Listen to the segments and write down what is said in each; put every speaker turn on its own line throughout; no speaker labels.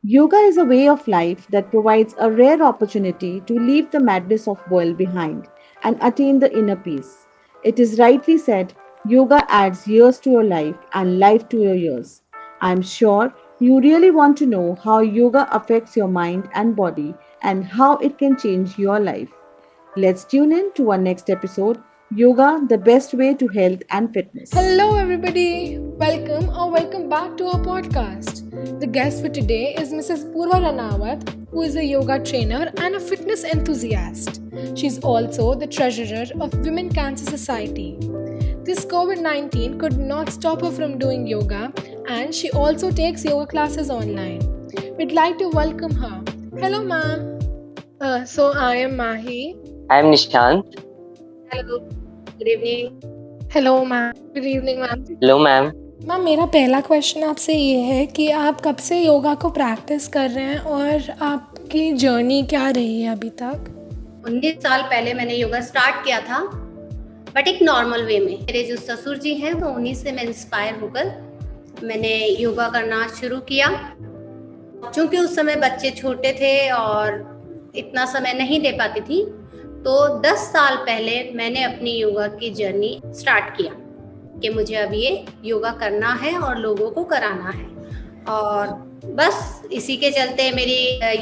Yoga is a way of life that provides a rare opportunity to leave the madness of world behind and attain the inner peace. It is rightly said, yoga adds years to your life and life to your years. I am sure you really want to know how yoga affects your mind and body and how it can change your life. Let's tune in to our next episode, Yoga, the best way to health and fitness.
Hello, everybody. Welcome back to our podcast. The guest for today is Mrs. Purva Ranawat, who is a yoga trainer and a fitness enthusiast. She's also the treasurer of Women Cancer Society. This COVID 19 could not stop her from doing yoga, and she also takes yoga classes online. We'd like to welcome her. Hello, ma'am. So I am Mahi.
I am Nishant.
Hello, good evening.
Hello, ma'am. Good evening, ma'am.
Hello, ma'am.
Ma'am मेरा पहला question आपसे ये है कि आप कब से योगा को प्रैक्टिस कर रहे हैं और आपकी जर्नी क्या रही है अभी तक?
19 साल पहले मैंने योगा स्टार्ट किया था, बट एक नॉर्मल वे में। मेरे जो ससुर जी हैं वो उन्हीं से मैं इंस्पायर होकर मैंने योगा करना शुरू किया। क्योंकि उस समय बच्चे छोटे थे और इतना समय नहीं दे पाती थी, तो 10 साल पहले मैंने अपनी योगा की जर्नी स्टार्ट किया कि मुझे अब ये योगा करना है और लोगों को कराना है। और बस इसी के चलते मेरी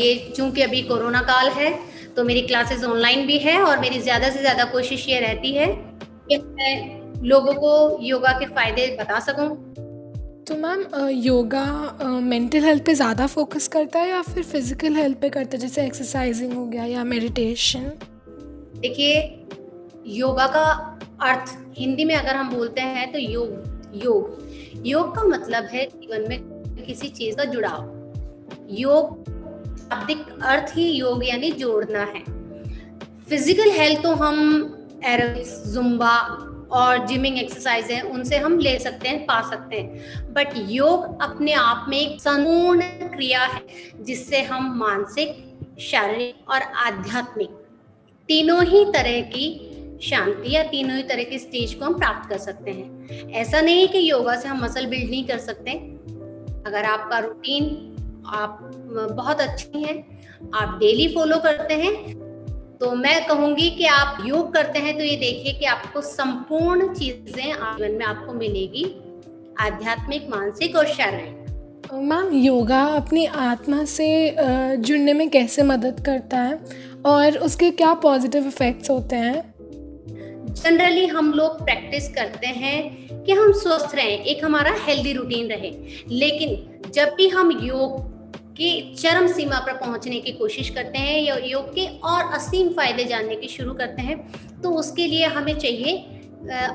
ये, चूंकि अभी कोरोना काल है, तो मेरी क्लासेस ऑनलाइन भी है और मेरी ज़्यादा से ज़्यादा कोशिश ये रहती है कि मैं लोगों को योगा के फ़ायदे बता सकूं।
तो मैम योगा मेंटल हेल्थ पे ज़्यादा फोकस करता है या फिर फिजिकल हेल्थ पे करता है, जैसे एक्सरसाइजिंग हो गया या मेडिटेशन?
देखिए, योगा का अर्थ हिंदी में अगर हम बोलते हैं तो योग का मतलब है जीवन में किसी चीज का जुड़ाव। योग शाब्दिक अर्थ ही योग यानी जोड़ना है। फिजिकल हेल्थ तो हम एरोबिक्स, जुम्बा और जिमिंग एक्सरसाइज है, उनसे हम ले सकते हैं, पा सकते हैं। बट योग अपने आप में एक संपूर्ण क्रिया है जिससे हम मानसिक, शारीरिक और आध्यात्मिक तीनों ही तरह की शांति या तीनों ही तरह की स्टेज को हम प्राप्त कर सकते हैं। ऐसा नहीं है कि योगा से हम मसल बिल्ड नहीं कर सकते। अगर आपका रूटीन आप बहुत अच्छी है, आप डेली फॉलो करते हैं, तो मैं कहूंगी कि आप योग करते हैं तो ये देखिए कि आपको संपूर्ण चीजें जीवन में आपको मिलेगी, आध्यात्मिक, मानसिक और शारीरिक।
मैम योगा अपनी आत्मा से जुड़ने में कैसे मदद करता है और उसके क्या पॉजिटिव इफेक्ट्स होते हैं?
जनरली हम लोग प्रैक्टिस करते हैं कि हम स्वस्थ रहें, एक हमारा हेल्दी रूटीन रहे। लेकिन जब भी हम योग के चरम सीमा पर पहुंचने की कोशिश करते हैं या योग के और असीम फायदे जानने की शुरू करते हैं, तो उसके लिए हमें चाहिए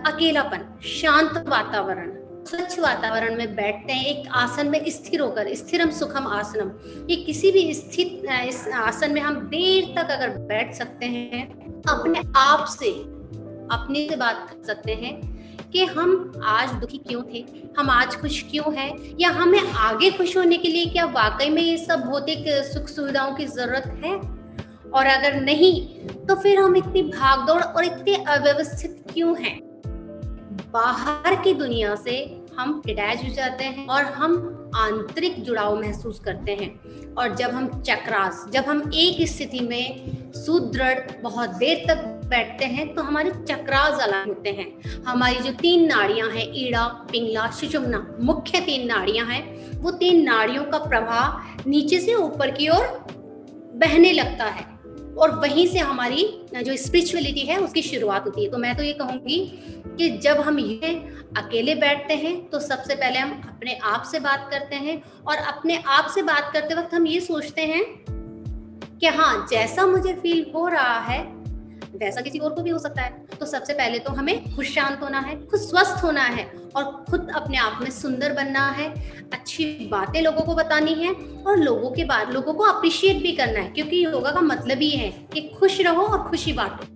अकेलापन, शांत वातावरण, स्वच्छ वातावरण में बैठते हैं, एक आसन में स्थिर होकर, स्थिरम सुखम आसनम। ये किसी भी स्थित इस आसन में हम देर तक अगर बैठ सकते हैं, अपने आप से अपने से बात कर सकते हैं कि हम आज दुखी क्यों थे, हम आज खुश क्यों हैं, या हमें आगे खुश होने के लिए क्या वाकई में ये सब भौतिक सुख सुविधाओं की जरूरत है, और अगर नहीं तो फिर हम इतनी भागदौड़ और इतने अव्यवस्थित क्यों हैं। बाहर की दुनिया से हम डिटैच हो जाते हैं और हम आंतरिक जुड़ाव महसूस करते हैं। और जब हम एक स्थिति में सुदृढ़ बहुत देर तक बैठते हैं, तो हमारे चक्रास अलग होते हैं। हमारी जो 3 नाड़ियां हैं, ईड़ा, पिंगला, सुषुम्ना, मुख्य 3 नाड़ियां हैं, वो 3 नाड़ियों का प्रवाह नीचे से ऊपर की ओर बहने लगता है और वहीं से हमारी जो स्पिरिचुअलिटी है उसकी शुरुआत होती है। तो मैं तो ये कहूंगी कि जब हम ये अकेले बैठते हैं तो सबसे पहले हम अपने आप से बात करते हैं, और अपने आप से बात करते वक्त हम ये सोचते हैं कि हाँ, जैसा मुझे फील हो रहा है वैसा किसी और को भी हो सकता है। तो सबसे पहले तो हमें खुद शांत होना है, खुद स्वस्थ होना है और खुद अपने आप में सुंदर बनना है, अच्छी बातें लोगों को बतानी है और लोगों को अप्रिशिएट भी करना है, क्योंकि योगा का मतलब ही है कि खुश रहो और खुशी बांटो।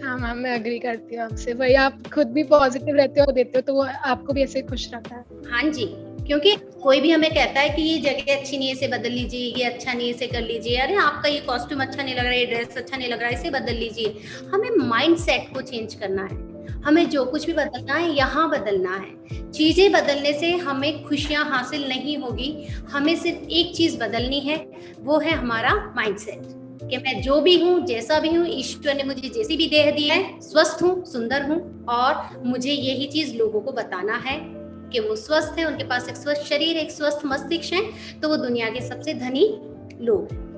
हाँ मैम, मैं एग्री करती हूँ आपसे। वही आप खुद भी पॉजिटिव रहते हो, देते हो, तो वो आपको भी ऐसे खुश रखता है।
हाँ जी, क्योंकि कोई भी हमें कहता है कि ये जगह अच्छी नहीं है, इसे बदल लीजिए, ये अच्छा नहीं है, इसे कर लीजिए, अरे आपका ये कॉस्ट्यूम अच्छा नहीं लग रहा है, ये ड्रेस अच्छा नहीं लग रहा है, इसे बदल लीजिए। हमें माइंड सेट को चेंज करना है हमें जो कुछ भी बदलना है यहाँ बदलना है। चीजें बदलने से हमें खुशियां हासिल नहीं होगी, हमें सिर्फ एक चीज बदलनी है, वो है हमारा माइंडसेट, कि मैं जो भी हूँ, जैसा भी हूँ, ईश्वर ने मुझे जैसी भी देह दी है, स्वस्थ हूँ, सुंदर हूँ, और मुझे यही चीज लोगों को बताना है कि वो स्वस्थ है, उनके पास एक स्वस्थ शरीर, एक स्वस्थ मस्तिष्क है, तो वो दुनिया के सबसे धनी लोग हैं।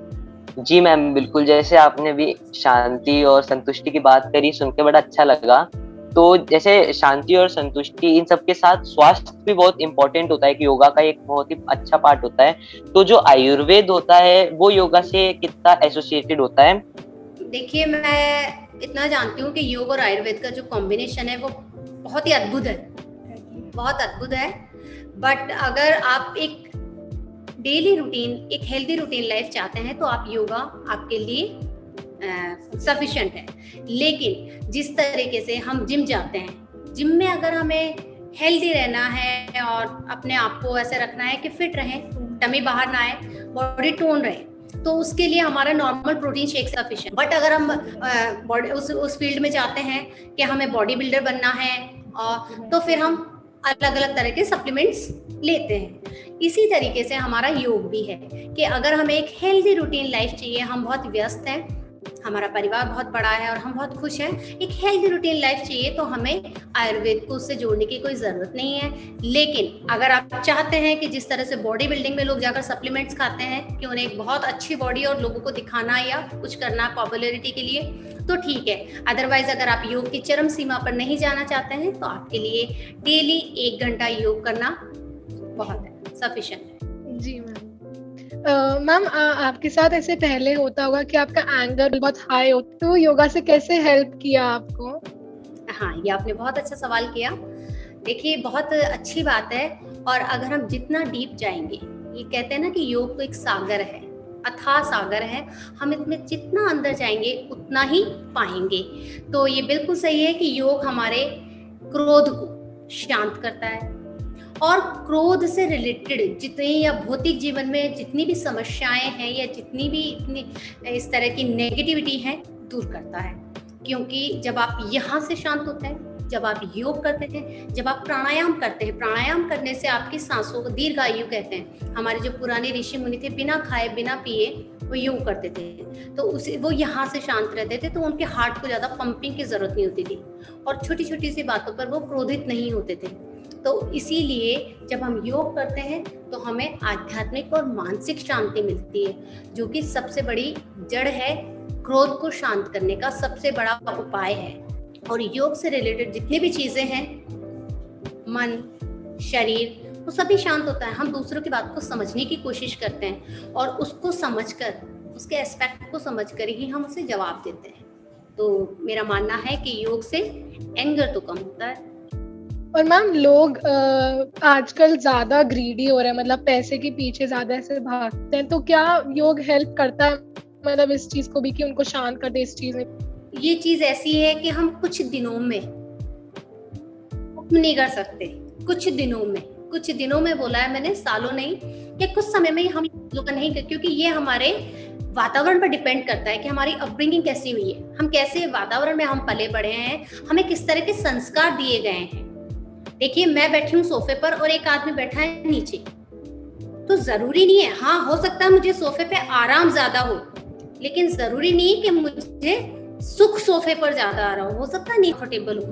जी मैम, बिल्कुल, जैसे आपने भी शांति और संतुष्टि की बात करी, सुन के बड़ा अच्छा लगा। तो जैसे शांति और संतुष्टि, इन सब के साथ स्वास्थ्य भी बहुत इंपॉर्टेंट होता है, कि योगा का एक बहुत ही अच्छा पार्ट होता है। तो जो आयुर्वेद होता है वो योगा से कितना एसोसिएटेड होता है?
देखिए, मैं इतना जानती हूँ कि योग और आयुर्वेद का जो कॉम्बिनेशन है वो बहुत ही अद्भुत है, बहुत अद्भुत है। बट अगर आप एक डेली रूटीन, एक हेल्दी रूटीन लाइफ चाहते हैं तो आप योगा आपके लिए सफिशिएंट है। लेकिन जिस तरीके से हम जिम जाते हैं, जिम में अगर हमें हेल्दी रहना है और अपने आप को ऐसे रखना है कि फिट रहें, टमी बाहर ना आए, बॉडी टोन रहे, तो उसके लिए हमारा normal protein shake sufficient. But अगर हम बॉडी उस फील्ड में जाते हैं कि हमें बॉडी बिल्डर बनना है, और तो फिर हम अलग अलग तरह के सप्लीमेंट्स लेते हैं। इसी तरीके से हमारा योग भी है कि अगर हमें एक हेल्दी रूटीन लाइफ चाहिए, हम बहुत व्यस्त हैं, हमारा परिवार बहुत बड़ा है और हम बहुत खुश हैं, एक हेल्दी रूटीन लाइफ चाहिए तो हमें आयुर्वेद को उससे जोड़ने की कोई ज़रूरत नहीं है। लेकिन अगर आप चाहते हैं कि जिस तरह से बॉडी बिल्डिंग में लोग जाकर सप्लीमेंट्स खाते हैं कि उन्हें एक बहुत अच्छी बॉडी और लोगों को दिखाना या कुछ करना पॉपुलैरिटी के लिए, तो ठीक है। अदरवाइज अगर आप योग की चरम सीमा पर नहीं जाना चाहते हैं तो आपके लिए डेली 1 घंटा योग करना बहुत है, सफिशिएंट है।
जी मैम। मैम, आपके साथ ऐसे पहले होता होगा कि आपका एंगर बहुत हाई होता, तो योगा से कैसे हेल्प किया आपको?
हाँ, ये आपने बहुत अच्छा सवाल किया। देखिए, बहुत अच्छी बात है। और अगर हम जितना डीप जाएंगे, ये कहते हैं ना कि योग तो एक सागर है, अथाह सागर है, हम इसमें जितना अंदर जाएंगे उतना ही पाएंगे। तो ये बिल्कुल सही है कि योग हमारे क्रोध को शांत करता है, और क्रोध से रिलेटेड जितने या भौतिक जीवन में जितनी भी समस्याएं हैं या जितनी भी इतनी इस तरह की नेगेटिविटी है, दूर करता है। क्योंकि जब आप यहाँ से शांत होते हैं, जब आप योग करते हैं, जब आप प्राणायाम करते हैं, प्राणायाम करने से आपकी सांसों को दीर्घायु कहते हैं। हमारे जो पुराने ऋषि मुनि थे, बिना खाए बिना पिए वो योग करते थे, तो उसे वो यहाँ से शांत रहते थे, तो उनके हार्ट को ज़्यादा पंपिंग की जरूरत नहीं होती थी, और छोटी छोटी सी बातों पर वो क्रोधित नहीं होते थे। तो इसीलिए जब हम योग करते हैं तो हमें आध्यात्मिक और मानसिक शांति मिलती है, जो कि सबसे बड़ी जड़ है, क्रोध को शांत करने का सबसे बड़ा उपाय है। और योग से रिलेटेड जितनी भी चीजें हैं, मन, शरीर, वो सभी शांत होता है। हम दूसरों की बात को समझने की कोशिश करते हैं, और उसको समझकर, उसके एस्पेक्ट को समझकर ही हम उसे जवाब देते हैं। तो मेरा मानना है कि योग से एंगर तो कम होता है।
और मैम, लोग आजकल ज्यादा ग्रीडी हो रहे हैं, मतलब पैसे के पीछे ज्यादा ऐसे भागते हैं, तो क्या योग हेल्प करता है, मतलब इस चीज को भी, कि उनको शांत कर दे इस चीज में?
ये चीज ऐसी है कि हम कुछ दिनों में नहीं कर सकते, कुछ दिनों में बोला है मैंने, सालों नहीं, या कुछ समय में हम लोग नहीं कर, क्योंकि ये हमारे वातावरण पर डिपेंड करता है कि हमारी अपब्रिंगिंग कैसी हुई है, हम कैसे वातावरण में हम पले बढ़े हैं, हमें किस तरह के संस्कार दिए गए हैं। देखिए, मैं बैठी हूँ सोफे पर और एक आदमी बैठा है नीचे, तो जरूरी नहीं है, हाँ हो सकता है मुझे सोफे पे आराम ज्यादा हो, लेकिन जरूरी नहीं कि मुझे सुख सोफे पर ज्यादा आ रहा हो सकता है नहीं कंफर्टेबल हो।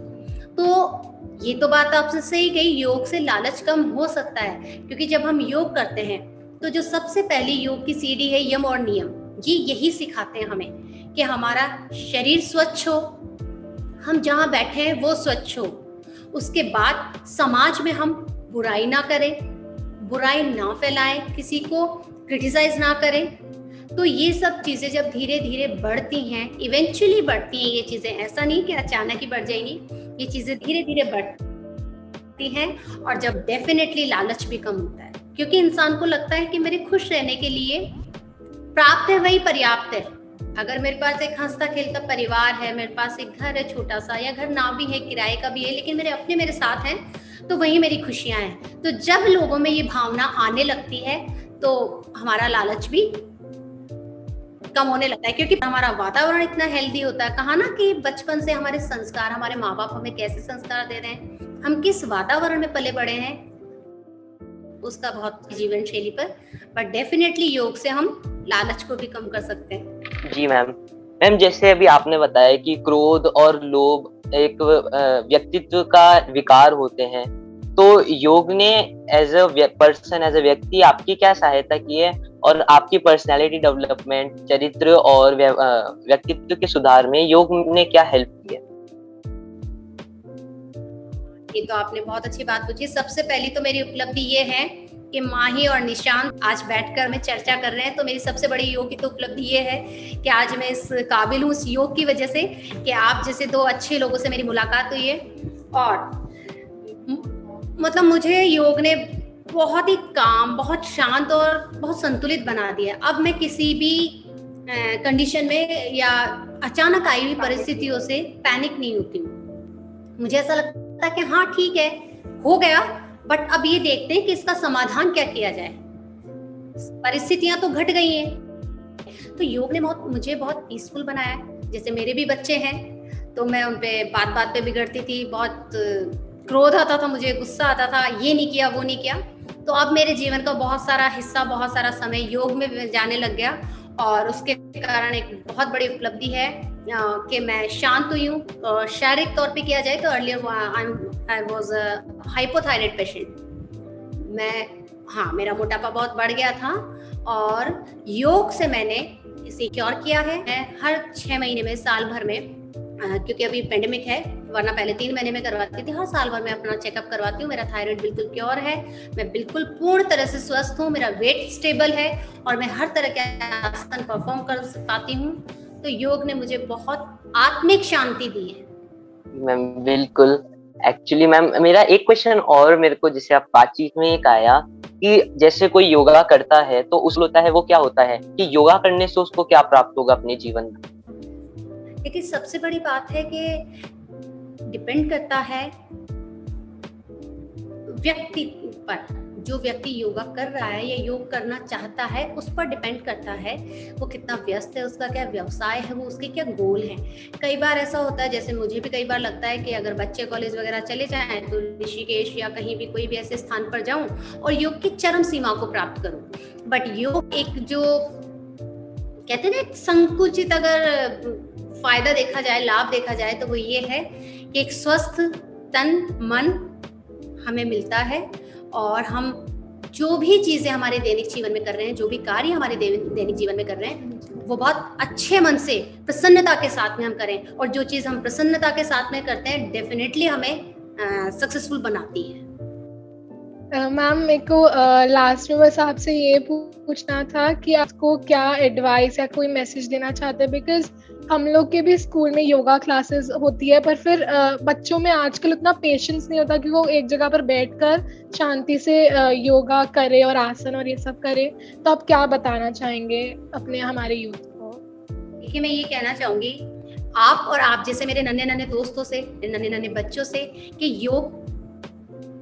तो ये तो बात आपसे सही गई, योग से लालच कम हो सकता है, क्योंकि जब हम योग करते हैं तो जो सबसे पहली योग की सीढ़ी है यम और नियम, ये यही सिखाते हैं हमें कि हमारा शरीर स्वच्छ हो, हम जहाँ बैठे हैं वो स्वच्छ हो। उसके बाद समाज में हम बुराई ना करें, बुराई ना फैलाएं, किसी को क्रिटिसाइज ना करें। तो ये सब चीजें जब धीरे धीरे बढ़ती हैं, इवेंचुअली बढ़ती हैं ये चीजें, ऐसा नहीं कि अचानक ही बढ़ जाएंगी, ये चीजें धीरे धीरे बढ़ती हैं। और जब डेफिनेटली लालच भी कम होता है, क्योंकि इंसान को लगता है कि मेरे खुश रहने के लिए प्राप्त है वही पर्याप्त है। अगर मेरे पास एक हंसता खेलता परिवार है, मेरे पास एक घर है छोटा सा, या घर ना भी है, किराए का भी है, लेकिन मेरे अपने मेरे साथ हैं, तो वही मेरी खुशियां हैं। तो जब लोगों में ये भावना आने लगती है तो हमारा लालच भी कम होने लगता है, क्योंकि हमारा वातावरण इतना हेल्दी होता है। कहा ना कि बचपन से हमारे संस्कार, हमारे माँ बाप हमें कैसे संस्कार दे रहे हैं, हम किस वातावरण में पले बड़े हैं, उसका बहुत जीवन शैली पर। बट डेफिनेटली योग से हम लालच को भी कम कर सकते हैं।
जी मैम। मैम जैसे अभी आपने बताया कि क्रोध और लोभ एक व्यक्तित्व का विकार होते हैं, तो योग ने as a person, as a व्यक्ति आपकी क्या सहायता की है, और आपकी पर्सनालिटी डेवलपमेंट, चरित्र और व्यक्तित्व के सुधार में योग ने क्या हेल्प की है?
ये तो आपने बहुत अच्छी बात पूछी। सबसे पहली तो मेरी उपलब्धि ये है कि माही और निशांत आज बैठकर में चर्चा कर रहे हैं, तो मेरी सबसे बड़ी योग की तो उपलब्धि ये है कि आज मैं इस काबिल हूँ इस योग की वजह से कि आप जैसे दो अच्छे लोगों से मेरी मुलाकात हुई है। और मतलब मुझे योग ने बहुत ही काम, बहुत शांत और बहुत संतुलित बना दिया। अब मैं किसी भी कंडीशन में या अचानक आई हुई परिस्थितियों से पैनिक नहीं होती हूँ। मुझे ऐसा लगता है कि हाँ ठीक है, हो गया, बट अब ये देखते हैं कि इसका समाधान क्या किया जाए। परिस्थितियां तो घट गई हैं, तो योग ने मुझे बहुत पीसफुल बनाया है। जैसे मेरे भी बच्चे हैं, तो मैं उनपे बात बात पे बिगड़ती थी, बहुत क्रोध आता था, मुझे गुस्सा आता था, ये नहीं किया वो नहीं किया। तो अब मेरे जीवन का बहुत सारा हिस्सा, बहुत सारा समय योग में जाने लग गया, और उसके कारण एक बहुत बड़ी उपलब्धि है कि मैं शांत हुई हूँ। और शारीरिक तौर पे किया जाए तो earlier I was hypothyroid patient. मेरा मोटापा बहुत बढ़ गया था, और योग से मैंने इसे क्योर किया है। मैं हर 6 महीने में, साल भर में, क्योंकि अभी पेंडेमिक है, वरना पहले 3 महीने में करवाती थी, हर साल भर में अपना चेकअप करवाती हूँ। मेरा थायराइड बिल्कुल क्योर है, मैं बिल्कुल पूर्ण तरह से स्वस्थ हूँ, मेरा वेट स्टेबल है, और मैं हर तरह के आसन परफॉर्म कर पाती हूँ। तो योग ने मुझे बहुत आत्मिक शांति दी है।
मैम बिल्कुल। एक्चुअली मैम मेरा एक क्वेश्चन और मेरे को, जैसे आप बातचीत में एक आया कि जैसे कोई योगा करता है तो उस होता है, वो क्या होता है कि योगा करने से उसको क्या प्राप्त होगा अपने जीवन में?
लेकिन सबसे बड़ी बात है कि डिपेंड करता है व्यक्ति पर। जो व्यक्ति योगा कर रहा है या योग करना चाहता है, उस पर डिपेंड करता है वो कितना व्यस्त है, उसका क्या व्यवसाय है, वो उसके क्या गोल हैं। कई बार ऐसा होता है, जैसे मुझे भी कई बार लगता है कि अगर बच्चे कॉलेज वगैरह चले जाएं तो ऋषिकेश या कहीं भी कोई भी ऐसे स्थान पर जाऊं और योग की चरम सीमा को प्राप्त करूं। बट योग एक, जो कहते हैं ना, संकुचित अगर फायदा देखा जाए, लाभ देखा जाए, तो वो ये है कि एक स्वस्थ तन मन हमें मिलता है, और हम जो भी चीजें हमारे दैनिक जीवन में कर रहे हैं, जो भी कार्य हमारे दैनिक जीवन में कर रहे हैं, वो बहुत अच्छे मन से, प्रसन्नता के साथ में हम करें। और जो चीज हम प्रसन्नता के साथ में करते हैं, डेफिनेटली हमें सक्सेसफुल बनाती है।
मैम मेरे को लास्ट में बस आपसे ये पूछना था कि आपको क्या एडवाइस या कोई मैसेज देना चाहते हैं, बिकॉज हम लोग के भी स्कूल में योगा क्लासेस होती है, पर फिर बच्चों में आजकल उतना पेशेंस नहीं होता कि वो एक जगह पर बैठकर शांति से योगा करे और आसन और ये सब करे। तो आप क्या बताना चाहेंगे अपने हमारे यूथ को?
देखिए, मैं ये कहना चाहूंगी आप और आप जैसे मेरे नन्हे नन्हे दोस्तों से, नन्हे नन्हे बच्चों से, कि योग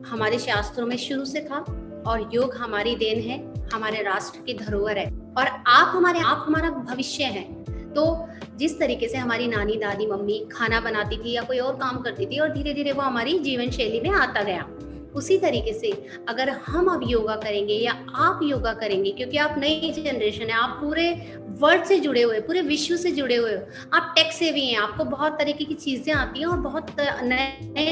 हमारे शास्त्रों में शुरू से था, और योग हमारी देन है, हमारे राष्ट्र की धरोहर है, और आप हमारा भविष्य है। तो जिस तरीके से हमारी नानी, दादी, मम्मी खाना बनाती थी या कोई और काम करती थी, और धीरे धीरे वो हमारी जीवन शैली में आता गया, उसी तरीके से अगर हम अब योगा करेंगे या आप योगा करेंगे, क्योंकि आप नई जनरेशन है, आप पूरे वर्ल्ड से जुड़े हुए, पूरे विश्व से जुड़े हुए हो, आप टेक सेवी हैं, आपको बहुत तरीके की चीजें आती हैं, और बहुत नए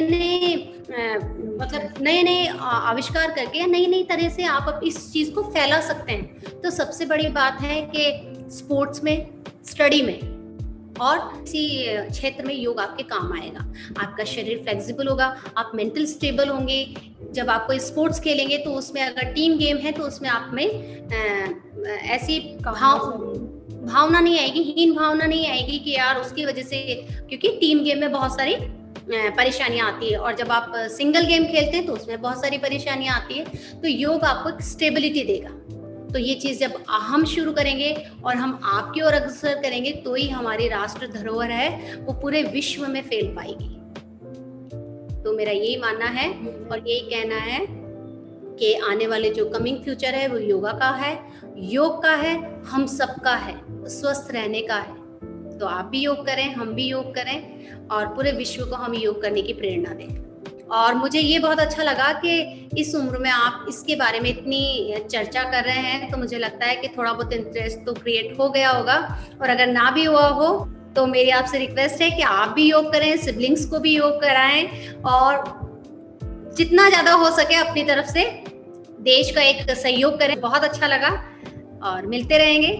नए आविष्कार करके, नई नई तरह से आप इस चीज को फैला सकते हैं। तो सबसे बड़ी बात है कि स्पोर्ट्स में, स्टडी में और किसी क्षेत्र में योग आपके काम आएगा। आपका शरीर फ्लेक्सिबल होगा, आप मेंटल स्टेबल होंगे। जब आप कोई स्पोर्ट्स खेलेंगे तो उसमें अगर टीम गेम है तो उसमें आप में ऐसी भावना नहीं आएगी, हीन भावना नहीं आएगी कि यार उसकी वजह से, क्योंकि टीम गेम में बहुत सारी परेशानियां आती है, और जब आप सिंगल गेम खेलते हैं तो उसमें बहुत सारी परेशानियां आती है। तो योग आपको एक स्टेबिलिटी देगा। तो ये चीज जब हम शुरू करेंगे और हम आपकी ओर अग्रसर करेंगे, तो ही हमारी राष्ट्र धरोहर है वो पूरे विश्व में फैल पाएगी। तो मेरा यही मानना है और यही कहना है कि आने वाले जो कमिंग फ्यूचर है वो योगा का है, योग का है, हम सबका है, स्वस्थ रहने का है। तो आप भी योग करें, हम भी योग करें और पूरे विश्व को हम योग करने की प्रेरणा दें। और मुझे ये बहुत अच्छा लगा कि इस उम्र में आप इसके बारे में इतनी चर्चा कर रहे हैं, तो मुझे लगता है कि थोड़ा बहुत इंटरेस्ट तो क्रिएट हो गया होगा। और अगर ना भी हुआ हो तो मेरी आपसे रिक्वेस्ट है कि आप भी योग करें, सिबलिंग्स को भी योग कराएं और जितना ज्यादा हो सके अपनी तरफ से देश का एक सहयोग करें। बहुत अच्छा लगा और मिलते रहेंगे।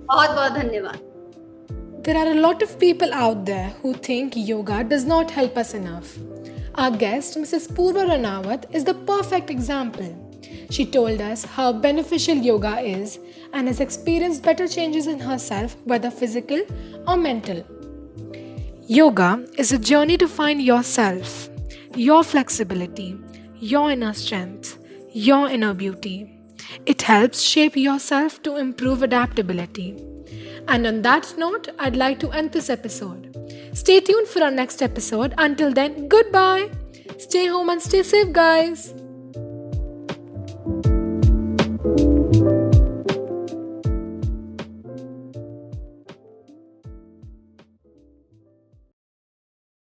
बहुत बहुत धन्यवाद।
There are a lot of people out there who think yoga does not help us enough. Our guest, Mrs. Purva Ranawat, is the perfect example. She told us how beneficial yoga is and has experienced better changes in herself, whether physical or mental. Yoga is a journey to find yourself, your flexibility, your inner strength, your inner beauty. It helps shape yourself to improve adaptability. And on that note, I'd like to end this episode. Stay tuned for our next episode. Until then, goodbye. Stay home and stay safe, guys.